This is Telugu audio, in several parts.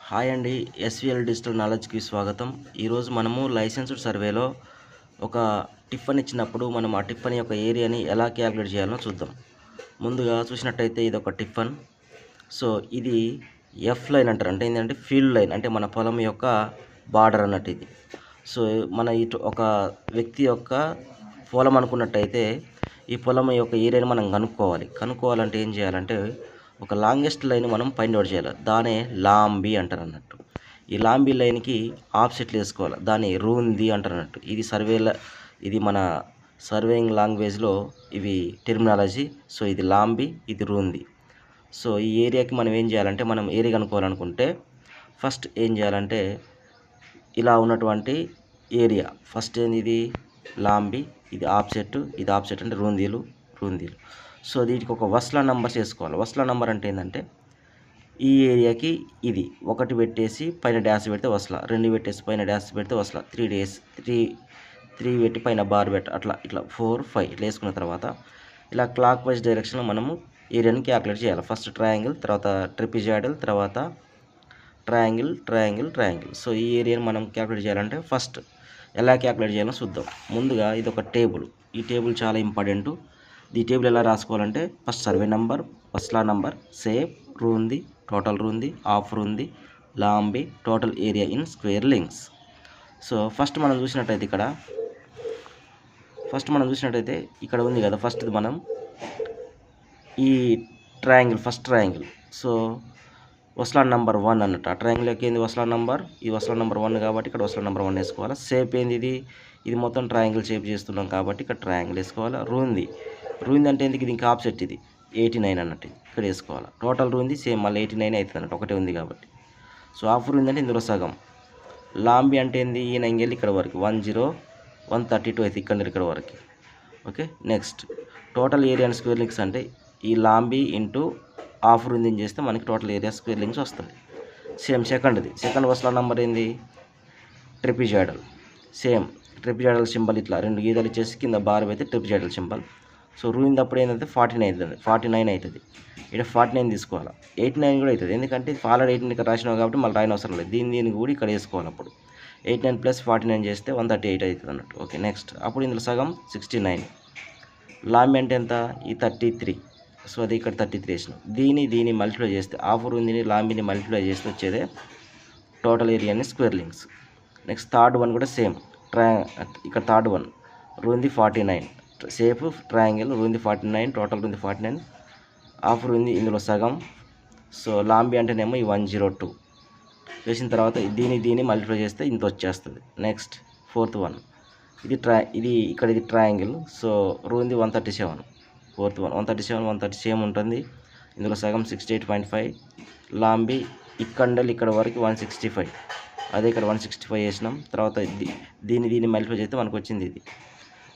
హాయ్ అండి, ఎస్విఎల్ డిజిటల్ నాలెడ్జ్కి స్వాగతం. ఈరోజు మనము లైసెన్స్డ్ సర్వేలో ఒక టిఫన్ ఇచ్చినప్పుడు మనం ఆ టిఫన్ యొక్క ఏరియాని ఎలా క్యాలిక్యులేట్ చేయాలో చూద్దాం. ముందుగా చూసినట్టయితే ఇది ఒక టిఫన్. సో ఇది ఎఫ్ లైన్ అంటారు, అంటే ఏంటంటే ఫీల్డ్ లైన్, అంటే మన పొలం యొక్క బార్డర్ అన్నట్టు ఇది. సో మన ఇటు ఒక వ్యక్తి యొక్క పొలం అనుకున్నట్టయితే ఈ పొలం యొక్క ఏరియాని మనం కనుక్కోవాలంటే ఏం చేయాలంటే ఒక లాంగెస్ట్ లైన్ మనం ఫైండ్ అవుట్ చేయాలి. దానే లాంబీ అంటారు అన్నట్టు. ఈ లాంబీ లైన్కి ఆప్సెట్లు వేసుకోవాలి, దాన్ని రూంది అంటారు అన్నట్టు. ఇది మన సర్వేయింగ్ లాంగ్వేజ్లో ఇవి టెర్మినాలజీ. సో ఇది లాంబీ, ఇది రూంది. సో ఈ ఏరియాకి మనం ఏం చేయాలంటే, మనం ఏరియా కనుక్కోవాలనుకుంటే ఫస్ట్ ఏం చేయాలంటే ఇలా ఉన్నటువంటి ఏరియా ఫస్ట్ ఏంది, ఇది లాంబీ, ఇది ఆప్సెట్ అంటే రూందీలు. సో వీటికి ఒక వస్లా నంబర్స్ వేసుకోవాలి. వస్లా నంబర్ అంటే ఏంటంటే ఈ ఏరియాకి ఇది 1 పెట్టేసి పైన డ్యాష్ పెడితే వస్లా, 2 పెట్టేసి పైన డ్యాష్ పెడితే వస్లా, 3 పెట్టి పైన బార్ ఇట్లా 4, 5 ఇట్లా వేసుకున్న తర్వాత ఇలా క్లాక్ వైజ్ డైరెక్షన్లో మనము ఏరియాని క్యాలిక్యులేట్ చేయాలి. ఫస్ట్ ట్రయాంగిల్, తర్వాత ట్రెపిజాయిడల్, తర్వాత ట్రయాంగిల్. సో ఈ ఏరియాని మనం క్యాలిక్యులేట్ చేయాలంటే ఫస్ట్ ఎలా క్యాలిక్యులేట్ చేయాలో చూద్దాం. ముందుగా ఇది ఒక టేబుల్. ఈ టేబుల్ చాలా ఇంపార్టెంట్. ఈ టేబుల్ ఎలా రాసుకోవాలంటే ఫస్ట్ సర్వే నంబర్, వస్లా నంబర్, సేప్, రూంది, టోటల్ రూంది, ఆఫ్ రూంది, లాంబీ, total area in square links. So first మనం చూసినట్టయితే ఇక్కడ ఉంది కదా, ఫస్ట్ మనం ఈ ఫస్ట్ ట్రయాంగిల్. సో వస్లా నంబర్ 1 అన్నట్టు. ఆ ట్రయాంగిల్ యొక్క ఏంది వస్లా నంబర్, ఈ వస్లా నంబర్ 1 కాబట్టి ఇక్కడ వస్లా నంబర్ 1 వేసుకోవాలి. సేప్ ఏంది, ఇది మొత్తం ట్రయాంగిల్ షేప్ చేస్తున్నాం కాబట్టి ఇక్కడ ట్రయాంగిల్ వేసుకోవాలి. రూంది అంటే ఎందుకు, ఇది ఇంకా ఆప్సెట్, ఇది 89 అన్నట్టు, ఇక్కడ వేసుకోవాలి. టోటల్ రూంది సేమ్ మళ్ళీ 89 అవుతుంది అన్నట్టు, ఒకటే ఉంది కాబట్టి. సో ఆఫ్ రూంది అంటే ఇందులో సగం. లాంబీ అంటే ఏంది, ఈయన ఇంకెళ్ళి ఇక్కడ వరకు 132 అయితే ఇక్కడ వరకు. Okay, next total area and square links అంటే ఈ లాంబీ ఇంటూ ఆఫ్ రూందిని చేస్తే మనకి టోటల్ ఏరియా స్క్వేర్ లింక్స్ వస్తుంది. సేమ్ సెకండ్ వస్లా నంబర్ ఏంది, ట్రెపిజాయిడల్. సేమ్ ట్రెపిజాయిడల్ సింబల్ ఇట్లా 2 గీతలు ఇచ్చేసి కింద బార్ అయితే ట్రెపిజాయిడల్ సింబల్. సో రూయింది అప్పుడు ఏంటంటే 49 అవుతుంది. ఇక్కడ 49 తీసుకోవాలి. 89 కూడా అవుతుంది, ఎందుకంటే ఆల్రెడీ 18 ఇక్కడ రాసినావు కాబట్టి మళ్ళీ రాయని అవసరం లేదు. దీన్ని కూడా ఇక్కడ వేసుకోవాలి. అప్పుడు 89 + 49 చేస్తే 138 అవుతుంది అన్నట్టు. ఓకే, నెక్స్ట్ అప్పుడు ఇందులో సగం 69. లాంబీ అంటే ఎంత, ఈ 33. సో అది ఇక్కడ 33 వేసినాం. దీన్ని మల్టిప్లై చేస్తే ఆఫ్ రూందిని లాంబీని మల్టిప్లై చేస్తే వచ్చేదే టోటల్ ఏరియా అని square links. Next third one కూడా సేమ్. ఇక్కడ థర్డ్ వన్ రూంది 49, సేఫ్ ట్రయాంగిల్, రూంది 49, టోటల్ రూంది 49, ఆఫ్ రూంది ఇందులో సగం. సో లాంబీ అంటేనేమో ఈ 102 వేసిన తర్వాత దీన్ని మల్టిప్లై చేస్తే ఇంత వచ్చేస్తుంది. నెక్స్ట్ ఫోర్త్ వన్ ఇది ట్రయాంగిల్. సో రూంది 137, ఫోర్త్ వన్ 137 సేమ్ ఉంటుంది. ఇందులో సగం 68.5. లాంబీ ఇక్కడ వరకు 165, అదే ఇక్కడ 165 వేసినాం. తర్వాత దీన్ని మల్టిప్లై చేస్తే మనకు వచ్చింది ఇది.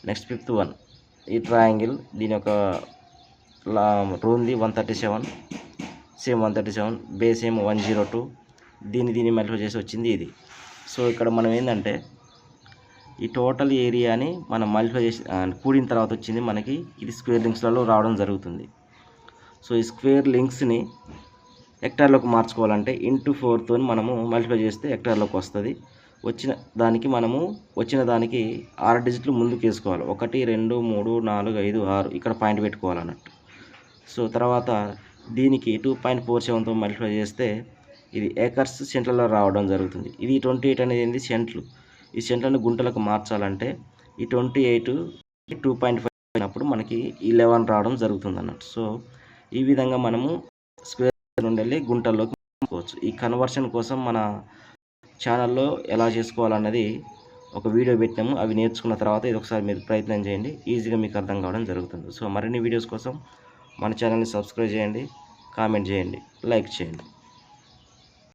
నెక్స్ట్ ఫిఫ్త్ వన్ ఈ ట్రయాంగిల్, దీని యొక్క రూంది 137, సేమ్ 137, బేస్ ఏమో 102, దీన్ని మల్టిప్లై చేసి వచ్చింది ఇది. సో ఇక్కడ మనం ఏంటంటే ఈ టోటల్ ఏరియాని మనం మల్టిప్లై చేసి కూడిన తర్వాత వచ్చింది మనకి ఇది స్క్వేర్ లింక్స్లలో రావడం జరుగుతుంది. సో ఈ స్క్వేర్ లింక్స్ని హెక్టార్లోకి మార్చుకోవాలంటే ఇంటూ 4తో మనము మల్టిప్లై చేస్తే హెక్టార్లోకి వస్తుంది. వచ్చిన దానికి 6 డిజిట్లు ముందుకు వేసుకోవాలి. 1, 2, 3, 4, 5, 6 ఇక్కడ పాయింట్ పెట్టుకోవాలన్నట్టు. సో తర్వాత దీనికి 2.47తో మల్టిప్లై చేస్తే ఇది ఏకర్స్ సెంట్లలో రావడం జరుగుతుంది. ఇది 28 అనేది ఏంది, సెంట్లు. ఈ సెంట్లను గుంటలకు మార్చాలంటే ఈ 28 2.5 అయినప్పుడు మనకి 11 రావడం జరుగుతుంది అన్నట్టు. సో ఈ విధంగా మనము స్క్వేర్ నుండి వెళ్ళి గుంటల్లోకి మార్చుకోవచ్చు. ఈ కన్వర్షన్ కోసం మన ఛానల్లో ఎలా చేసుకోవాలన్నది ఒక వీడియో పెట్టినాము. అవి నేర్చుకున్న తర్వాత ఇది ఒకసారి మీరు ప్రయత్నం చేయండి, ఈజీగా మీకు అర్థం కావడం జరుగుతుంది. సో మరిన్ని వీడియోస్ కోసం మన ఛానల్ని సబ్స్క్రైబ్ చేయండి, కామెంట్ చేయండి, లైక్ చేయండి.